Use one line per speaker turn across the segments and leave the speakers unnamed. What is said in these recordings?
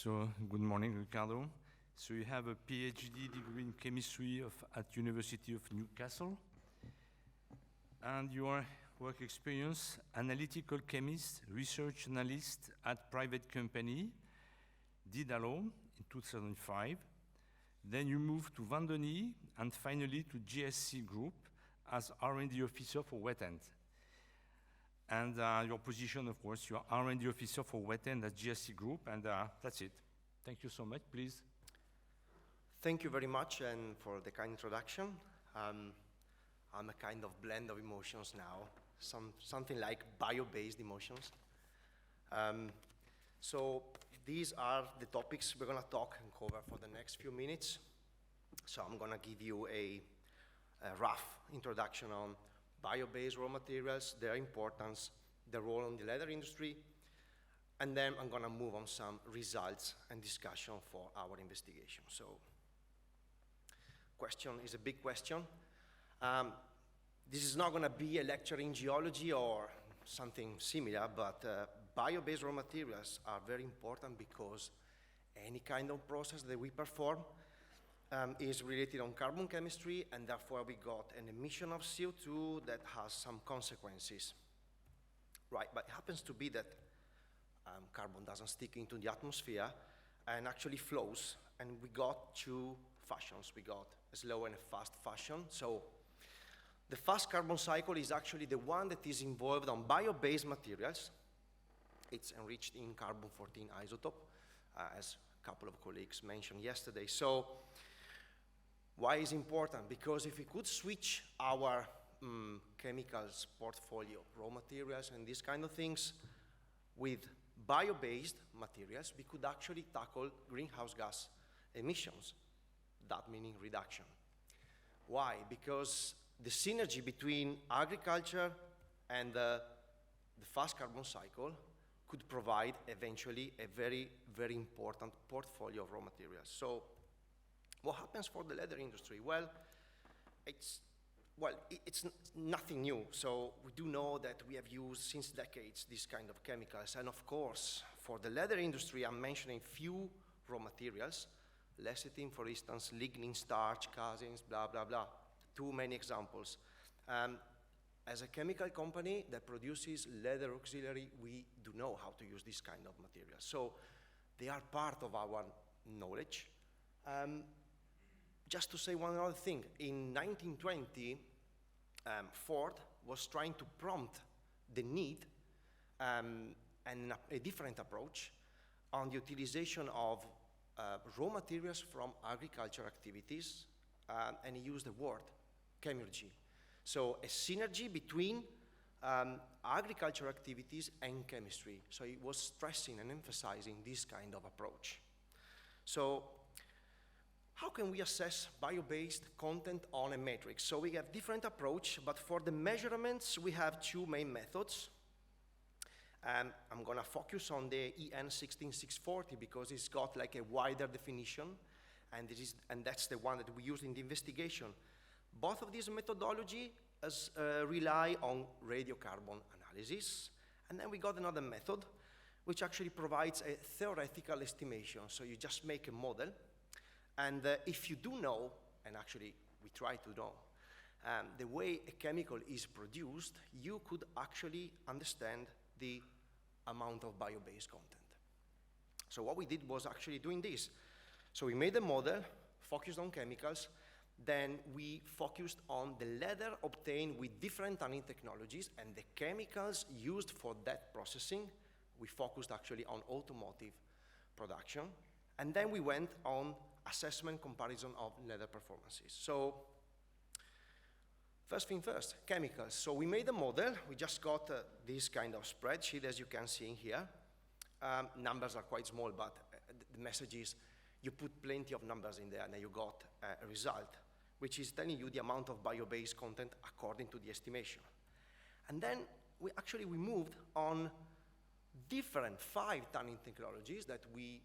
So, good morning, Riccardo. So you have a PhD degree in chemistry at University of Newcastle. And your work experience, analytical chemist, research analyst at private company, Didalo in 2005. Then you moved to Vendony and finally to GSC Group as R&D officer for wet end. And your position, of course, you're R&D officer for wet end at GSC Group, and that's it. Thank you so much, please.
Thank you very much and for the kind introduction. I'm a kind of blend of emotions now, something like bio-based emotions. So these are the topics we're going to talk and cover for the next few minutes. So I'm going to give you a rough introduction on bio-based raw materials, their importance, the role in the leather industry, and then I'm going to move on some results and discussion for our investigation. So, question is a big question. This is not going to be a lecture in geology or something similar, but bio-based raw materials are very important because any kind of process that we perform is related on carbon chemistry, and therefore we got an emission of CO2 that has some consequences. Right, but it happens to be that carbon doesn't stick into the atmosphere and actually flows, and we got two fashions. We got a slow and a fast fashion. So the fast carbon cycle is actually the one that is involved on bio-based materials. It's enriched in carbon-14 isotope, as a couple of colleagues mentioned yesterday. So why is it important? Because if we could switch our chemicals portfolio, raw materials and these kind of things, with bio-based materials, we could actually tackle greenhouse gas emissions, that meaning reduction. Why? Because the synergy between agriculture and the fast carbon cycle could provide eventually a very, very important portfolio of raw materials. So what happens for the leather industry? Well, it's nothing new. So we do know that we have used since decades these kind of chemicals. And of course, for the leather industry, I'm mentioning few raw materials. Lecithin, for instance, lignin, starch, casins, blah, blah, blah. Too many examples. As a chemical company that produces leather auxiliary, we do know how to use this kind of materials. So they are part of our knowledge. Just to say one other thing, in 1920, Ford was trying to prompt the need and a different approach on the utilization of raw materials from agriculture activities, and he used the word chemergy. So a synergy between agriculture activities and chemistry. So he was stressing and emphasizing this kind of approach. So how can we assess bio-based content on a matrix? So we have different approach, but for the measurements, we have two main methods. I'm going to focus on the EN 16640 because it's got like a wider definition, and that's the one that we use in the investigation. Both of these methodologies rely on radiocarbon analysis, and then we got another method which actually provides a theoretical estimation. So you just make a model, and if you do know, and actually we try to know, the way a chemical is produced, you could actually understand the amount of bio-based content. So what we did was actually doing this. So we made a model, focused on chemicals, then we focused on the leather obtained with different tanning technologies and the chemicals used for that processing. We focused actually on automotive production. And then we went on assessment comparison of leather performances. So first thing first, chemicals. So we made a model. We just got this kind of spreadsheet, as you can see in here. Numbers are quite small, but the message is you put plenty of numbers in there, and then you got a result, which is telling you the amount of bio-based content according to the estimation. And then we moved on different 5 tanning technologies that we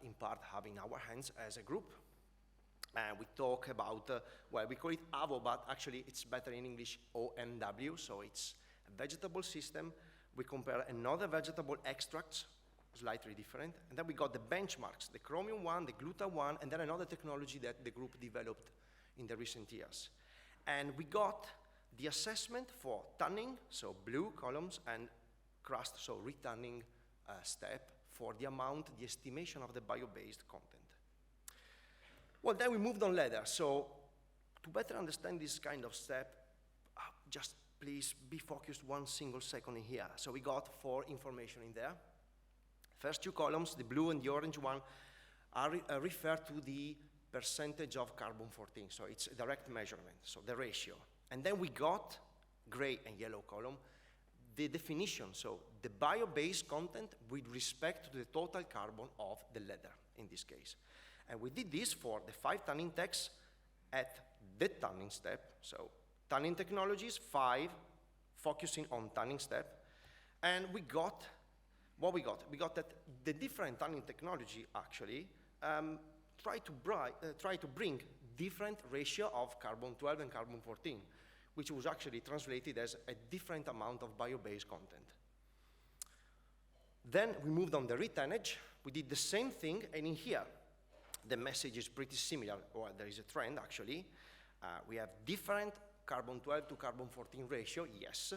in part have in our hands as a group. We talk about, well, we call it AVO, but actually it's better in English, OMW, so it's a vegetable system. We compare another vegetable extracts slightly different. And then we got the benchmarks, the chromium one, the gluta one, and then another technology that the group developed in the recent years. And we got the assessment for tanning, so blue columns, and crust, so retanning step for the amount, the estimation of the bio-based content. Well, then we moved on leather. So to better understand this kind of step, just please be focused 1 single second in here. So we got 4 information in there. First 2 columns, the blue and the orange one, are refer to the percentage of carbon-14. So it's a direct measurement, so the ratio. And then we got, gray and yellow column, the definition, so the bio-based content with respect to the total carbon of the leather, in this case. And we did this for the 5 tanning techs at the tanning step. So tanning technologies, 5, focusing on tanning step. And we got, what we got? We got that the different tanning technology actually try to bring different ratio of carbon-12 and carbon-14, which was actually translated as a different amount of bio-based content. Then we moved on the retannage. We did the same thing, and in here, the message is pretty similar. Well, there is a trend, actually. We have different carbon-12 to carbon-14 ratio, yes,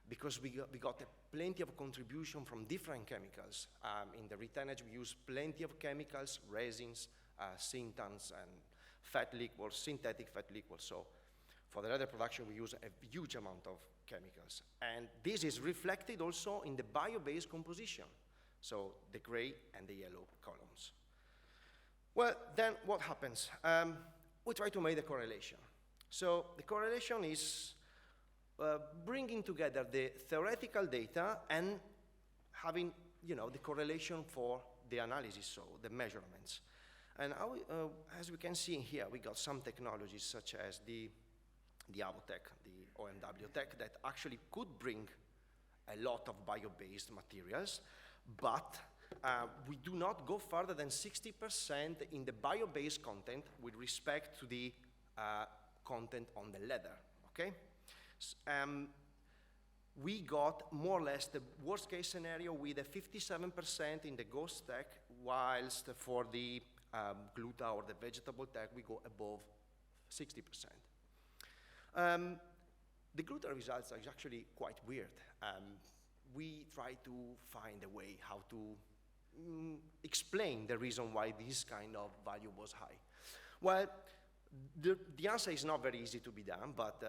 because we got plenty of contribution from different chemicals. In the retannage, we use plenty of chemicals, resins, synthans, and fat liquids, synthetic fat liquids. So for the leather production, we use a huge amount of chemicals. And this is reflected also in the bio-based composition, so the gray and the yellow columns. Well, then what happens? We try to make the correlation. So the correlation is bringing together the theoretical data and having, the correlation for the analysis, so the measurements. And as we can see in here, we got some technologies such as the Avotech, the OMW tech, that actually could bring a lot of bio-based materials, but we do not go further than 60% in the bio-based content with respect to the content on the leather, okay? We got more or less the worst case scenario with a 57% in the ghost tech, whilst for the gluta or the vegetable tech, we go above 60%. The gluta results are actually quite weird. We try to find a way how to explain the reason why this kind of value was high. Well, the answer is not very easy to be done, but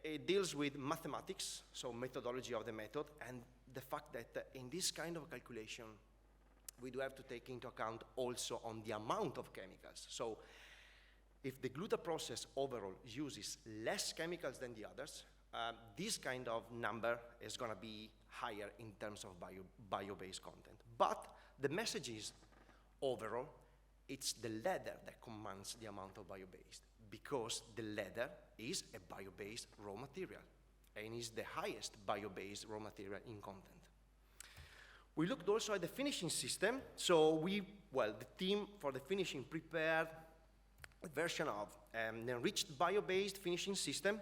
it deals with mathematics, so methodology of the method, and the fact that in this kind of calculation, we do have to take into account also on the amount of chemicals. So if the gluta process overall uses less chemicals than the others, this kind of number is going to be higher in terms of bio-based content. But the message is, overall, it's the leather that commands the amount of bio-based, because the leather is a bio-based raw material and is the highest bio-based raw material in content. We looked also at the finishing system. So the team for the finishing prepared a version of an enriched bio-based finishing system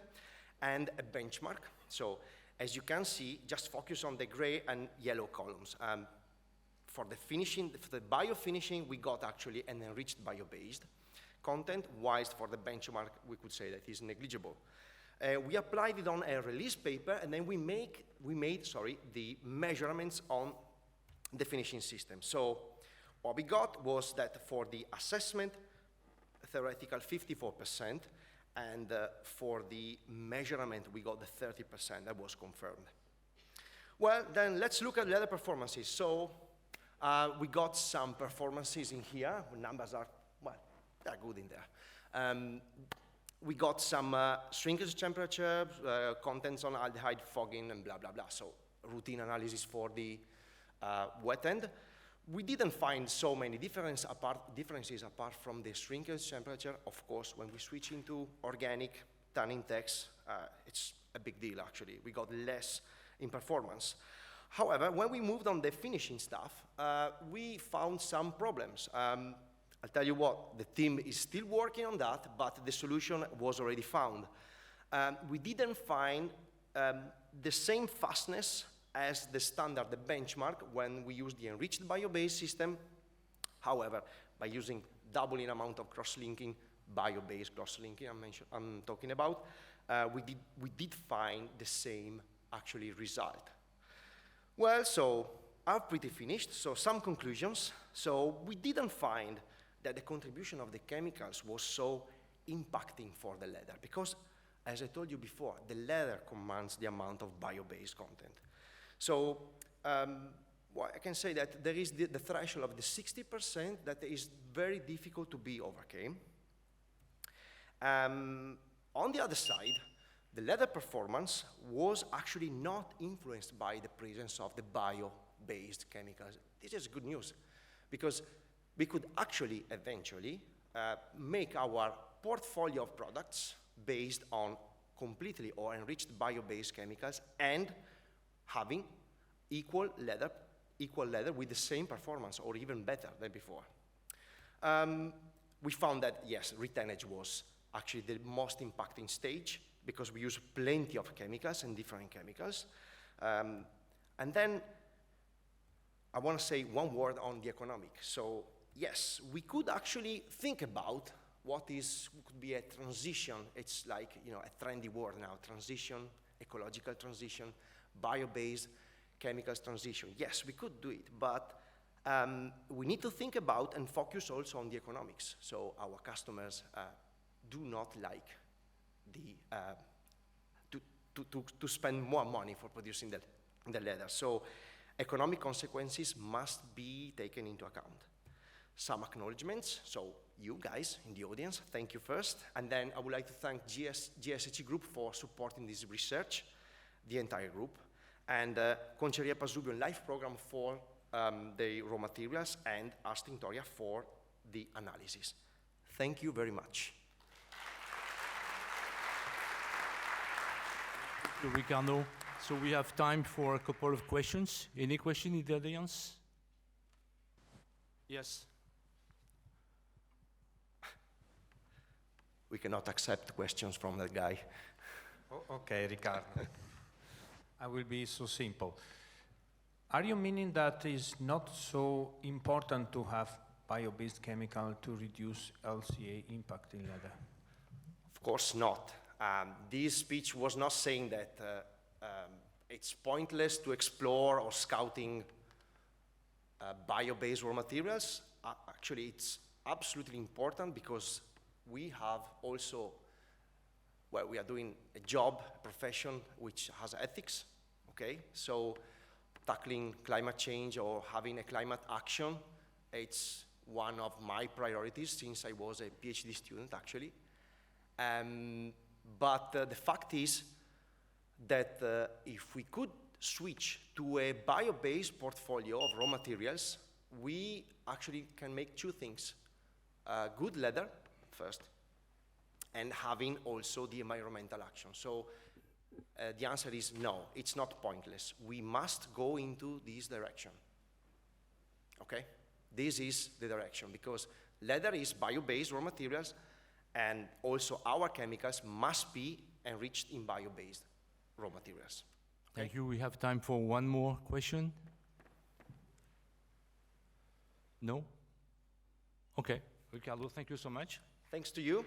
and a benchmark. So as you can see, just focus on the gray and yellow columns. For the bio-finishing, we got actually an enriched bio-based content, whilst for the benchmark, we could say that is negligible. We applied it on a release paper, and then we made the measurements on the finishing system. So what we got was that for the assessment, theoretical 54%, and for the measurement, we got the 30%. That was confirmed. Well, then let's look at the other performances. So we got some performances in here. The numbers are, well, they're good in there. We got some shrinkage temperature, contents on aldehyde fogging, and blah, blah, blah. So routine analysis for the wet end. We didn't find so many differences apart from the shrinkage temperature. Of course, when we switch into organic tanning techs, it's a big deal, actually. We got less in performance. However, when we moved on the finishing stuff, we found some problems. I'll tell you what, the team is still working on that, but the solution was already found. We didn't find the same fastness as the standard, the benchmark, when we use the enriched bio-based system. However, by using double in amount of cross-linking, bio-based cross-linking I'm talking about, we did find the same actually result. Well, so I've pretty finished, so some conclusions. So we didn't find that the contribution of the chemicals was so impacting for the leather, because as I told you before, the leather commands the amount of bio-based content. So well, I can say that there is the threshold of the 60% that is very difficult to be overcome. On the other side, the leather performance was actually not influenced by the presence of the bio-based chemicals. This is good news, because we could actually eventually make our portfolio of products based on completely or enriched bio-based chemicals and having equal leather with the same performance or even better than before. We found that, yes, retainage was actually the most impacting stage because we use plenty of chemicals and different chemicals. And then I want to say one word on the economic. So yes, we could actually think about what could be a transition. It's like, you know, a trendy word now, transition, ecological transition, bio-based chemicals transition. Yes, we could do it, but we need to think about and focus also on the economics. So our customers do not like to spend more money for producing the leather. So economic consequences must be taken into account. Some acknowledgements, so you guys in the audience, thank you first. And then I would like to thank GSC Group for supporting this research, the entire group, and Conceria Pasubion Life Program for the raw materials, and Ars Tinctoria for the analysis. Thank you very much.
Thank you, Riccardo. So we have time for a couple of questions. Any question in the audience? Yes.
We cannot accept questions from that guy.
Okay, Riccardo. I will be so simple. Are you meaning that it's not so important to have bio-based chemical to reduce LCA impact in leather?
Of course not. This speech was not saying that it's pointless to explore or scouting bio-based raw materials. Actually, it's absolutely important because we have also, well, we are doing a job, a profession which has ethics, okay? So tackling climate change or having a climate action, it's one of my priorities since I was a PhD student, actually. But the fact is that if we could switch to a bio-based portfolio of raw materials, we actually can make two things. Good leather, first, and having also the environmental action. So the answer is no, it's not pointless. We must go into this direction, okay? This is the direction because leather is bio-based raw materials and also our chemicals must be enriched in bio-based raw materials. Okay?
Thank you. We have time for one more question. No? Okay. Riccardo, thank you so much.
Thanks to you.